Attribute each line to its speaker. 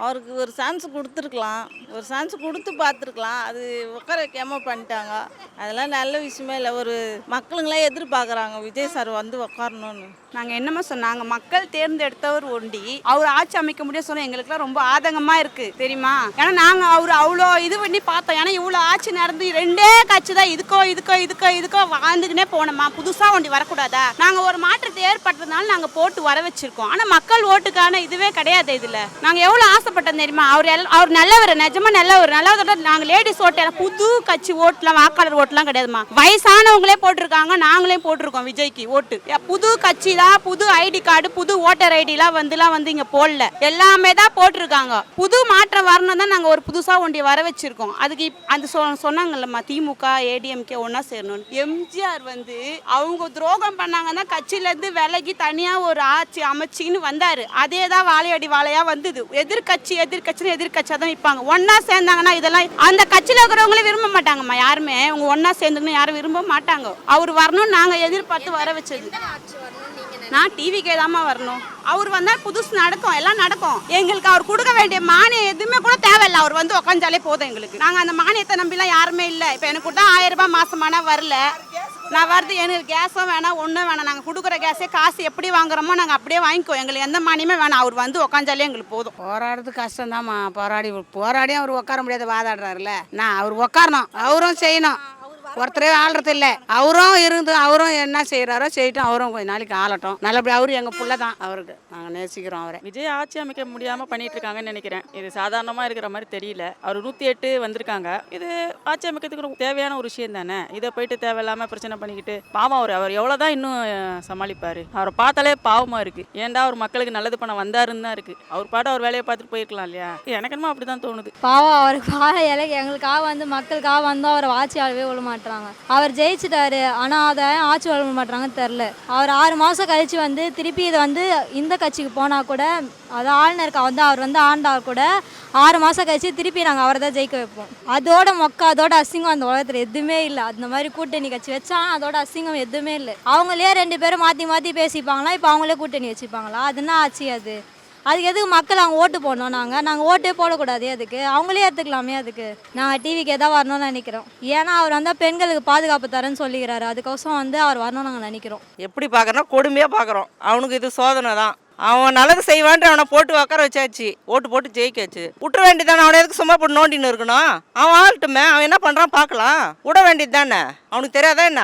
Speaker 1: அவருக்கு ஒரு சான்ஸ் கொடுத்துருக்கலாம், ஒரு சான்ஸ் கொடுத்து பார்த்துருக்கலாம். அது உட்கார வைக்காம பண்ணிட்டாங்க. அதெல்லாம் நல்ல விஷயமே இல்லை. ஒரு மக்களுங்களாம் எதிர்பார்க்குறாங்க விஜய் சார் வந்து உட்காரணும்னு.
Speaker 2: நாங்கள் என்னமோ சொன்னாங்க, மக்கள் தேர்ந்தெடுத்தவர் ஒண்டி அவர் ஆட்சி அமைக்க முடியும் சொன்னால் எங்களுக்குலாம் ரொம்ப ஆதங்கமாக இருக்குது தெரியுமா. ஏன்னா நாங்கள் அவர் அவ்வளோ இது பண்ணி பார்த்தோம். ஏன்னா இவ்வளோ ஆட்சி நடந்து ரெண்டே கட்சி தான் இதுக்கோ வாழ்ந்துக்கினே போனோமா. புதுசாக ஒண்டி வரக்கூடாதா. நாங்கள் ஒரு மாற்றத்தை ஏற்பட்டதுனால நாங்கள் போட்டு வர வச்சிருக்கோம். ஆனால் மக்கள் ஓட்டுக்கான இதுவே கிடையாது. இதில் நாங்கள் எவ்வளோ ஆசைப்பட்டோம் தெரியுமா. அவர் நல்லவர், நிஜமா நல்லவர். நாங்கள் லேடிஸ் ஓட்டு புது கட்சி ஓட்டுலாம் வாக்காளர் ஓட்டுலாம் கிடையாதுமா. வயசானவங்களே போட்டிருக்காங்க, நாங்களே போட்டிருக்கோம் விஜய்க்கு ஓட்டு. புது கட்சி தான், புது ஐடி கார்டு, புது ஓட்டர் ஐடிலாம் வந்து இங்க போடல, எல்லாமே தான் போட்டிருக்காங்க. புது மாற்றம் வரணும் தான் நாங்கள் ஒரு புதுசாக ஒன்றிய வர வச்சிருக்கோம். அதுக்கு அந்த சொன்னாங்கல்லம்மா திமுக ஏடிஎம்கே ஒன்னா சேரணும். எம்ஜிஆர் வந்து அவங்க துரோகம் பண்ணாங்கன்னா கட்சியிலேருந்து விலகி தனியாக ஒரு ஆட்சி அமைச்சின்னு வந்தார். அதே தான் வாழையடி வாழையா வந்தது. எதிர்கட்சியாக தான் நிற்பாங்க. ஒன்னா சேர்ந்தாங்கன்னா இதெல்லாம் அந்த கட்சியில் இருக்கிறவங்களே விரும்ப மாட்டாங்கம்மா. யாருமே அவங்க ஒன்னா சேர்ந்துக்கணும் யாரும் விரும்ப மாட்டாங்க. அவர் வரணும் நாங்கள் எதிர்பார்த்து வர வச்சது. நான் டிவிக்கே தாம்மா வரணும். அவர் வந்தால் புதுசு நடக்கும், எல்லாம் நடக்கும். எங்களுக்கு அவர் கொடுக்க வேண்டிய மானியம் எதுவுமே கூட தேவையில்லை. அவர் வந்து உட்காந்தாலே போதும் எங்களுக்கு. நாங்கள் அந்த மானியத்தை நம்பிலாம் யாருமே இல்லை. இப்போ எனக்கு கூட 1000 ரூபாய் மாசமானா வரல. நான் வருது, எனக்கு கேஸும் வேணாம், ஒன்றும் வேணாம். நாங்கள் கொடுக்குற கேஸே காசு எப்படி வாங்குறோமோ நாங்கள் அப்படியே வாங்கிக்குவோம். எங்களுக்கு எந்த மானியமே வேணாம். அவர் வந்து உட்காந்தாலே எங்களுக்கு போதும்.
Speaker 3: போராடுறது கஷ்டம்தாம்மா. போராடியும் அவர் உட்கார முடியாத வாதாடுறாருல. நான் அவர் உட்காரணும், அவரும் செய்யணும். ஒருத்தரே ஆள்றது இல்லை. அவரும் என்ன செய்யறாரோ செய்யட்டும். அவரும் கொஞ்சம் நாளைக்கு ஆளட்டும். நல்லபடியாக அவரு எங்கள் புள்ள தான். அவருக்கு நாங்கள் நேசிக்கிறோம் அவரை.
Speaker 4: விஜய் ஆட்சி அமைக்க முடியாமல் பண்ணிட்டு இருக்காங்கன்னு நினைக்கிறேன். இது சாதாரணமாக இருக்கிற மாதிரி தெரியல. அவர் 108 வந்திருக்காங்க. இது ஆட்சி அமைக்கிறதுக்கு தேவையான ஒரு விஷயம் தானே. இதை போயிட்டு தேவையில்லாமல் பிரச்சனை பண்ணிக்கிட்டு பாவம் அவர் எவ்வளோதான் இன்னும் சமாளிப்பார். அவரை பார்த்தாலே பாவமாக இருக்குது. ஏன்டா அவர் மக்களுக்கு நல்லது பண்ண வந்தாருன்னு தான் இருக்குது. அவர் பாட்டு அவர் வேலையை பார்த்துட்டு போயிருக்கலாம் இல்லையா. எனக்கு என்னமோ அப்படி தான் தோணுது.
Speaker 5: பாவம் அவருக்கு எங்களுக்காக வந்து மக்களுக்காக வந்து அவர் ஆட்சி ஆளவே விட மாட்டாங்க. அவர் ஜெயிச்சிட்டாரு, ஆனால் அதை ஆட்சி வளர மாட்டாங்கன்னு தெரில. அவர் 6 மாதம் கழிச்சு வந்து திருப்பி இதை வந்து இந்த கட்சிக்கு போனால் கூட அது ஆளுநருக்கு வந்து அவர் வந்து ஆண்டால் கூட 6 மாதம் கழிச்சு திருப்பி நாங்கள் அவரை தான் ஜெயிக்க வைப்போம். அதோட அசிங்கம் அந்த உலகத்தில் எதுவுமே இல்லை. அந்த மாதிரி கூட்டணி கட்சி வச்சா அதோட அசிங்கம் எதுவுமே இல்லை. அவங்களே 2 பேரும் மாற்றி பேசிப்பாங்களா. இப்போ அவங்களே கூட்டணி வச்சுப்பாங்களா. அதுனா ஆச்சு. அதுக்கு எதுக்கு மக்கள் அவங்க ஓட்டு போடணும். நாங்கள் ஓட்டே போடக்கூடாது. அதுக்கு அவங்களே எடுத்துக்கலாமே. அதுக்கு நாங்கள் டிவிக்கு எதாவது வரணும்னு நினைக்கிறோம். ஏன்னா அவர் வந்து பெண்களுக்கு பாதுகாப்பு தரேன்னு சொல்லிக்கிறாரு. அதுக்கோசம் வந்து அவர் வரணும்னு நாங்கள் நினைக்கிறோம்.
Speaker 6: எப்படி பார்க்குறோம், கொடுமையாக பார்க்குறோம். அவனுக்கு இது சோதனை தான். அவன் நல்லது செய்வான்ட்டு அவனை போட்டு உட்கார வச்சாச்சு, ஓட்டு போட்டு ஜெயிக்க வச்சு. விட்டுற வேண்டியதானே. அவனை எதுக்கு சும்மா போட்டு நோண்டின்னு இருக்கணும். அவன் ஆள்ட்டுமே, அவன் என்ன பண்ணுறான் பார்க்கலாம். விட வேண்டியது தானே. அவனுக்கு தெரியாதா என்ன.